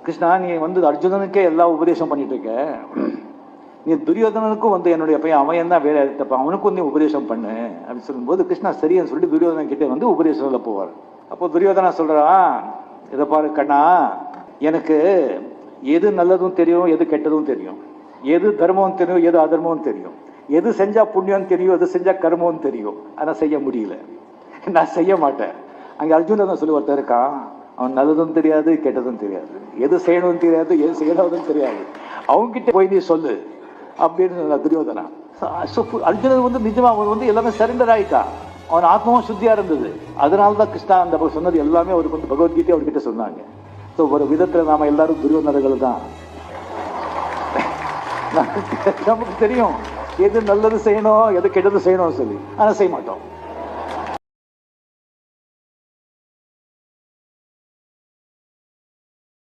கிருஷ்ணா, நீ வந்து அர்ஜுனனுக்கே எல்லா உபதேசம் பண்ணிட்டு இருக்க, நீ துரியோதனனுக்கும் வந்து என்னுடைய பையன் அவன் தான் வேலை தப்ப, அவனுக்கும் நீ உபதேசம் பண்ணு அப்படின்னு சொல்லும்போது கிருஷ்ணா சரின்னு சொல்லிட்டு துரியோதனன் கிட்டே வந்து உபதேசத்தில் போவார். அப்போ துரியோதனா சொல்றான், இதை பாரு கண்ணா, எனக்கு எது நல்லதும் தெரியும், எது கெட்டதும் தெரியும், எது தர்மம் தெரியும், எது அதர்மம் தெரியும், எது செஞ்சா புண்ணியம் தெரியும், எது செஞ்சா கர்மம் தெரியும். ஆனா செய்ய முடியல, நான் செய்ய மாட்டேன். அங்கே அர்ஜுனன் சொல்லி ஒருத்தர் இருக்கான், அவன் நல்லதும் தெரியாது கெட்டதும் தெரியாது, எது செய்யணும்னு தெரியாது, எது செய்யறதும் தெரியாது, அவன்கிட்ட போய் நீ சொல்லு அப்படின்னு துரியோதனா. அர்ஜுனன் வந்து நிஜமா அவன் வந்து எல்லாமே சரண்டர் ஆயிட்டான், அவன் ஆத்மாவும் சுத்தியா இருந்தது. அதனால்தான் கிருஷ்ணா அந்த சொன்னது எல்லாமே அவருக்கு வந்து பகவத்கீதை அவர்கிட்ட சொன்னாங்க. ஸோ ஒரு விதத்துல நாம எல்லாரும் துரியோதனர்கள் தான். நமக்கு தெரியும் எது நல்லது செய்யணும், எது கெட்டது செய்யணும் சொல்லி, ஆனா செய்ய மாட்டோம்.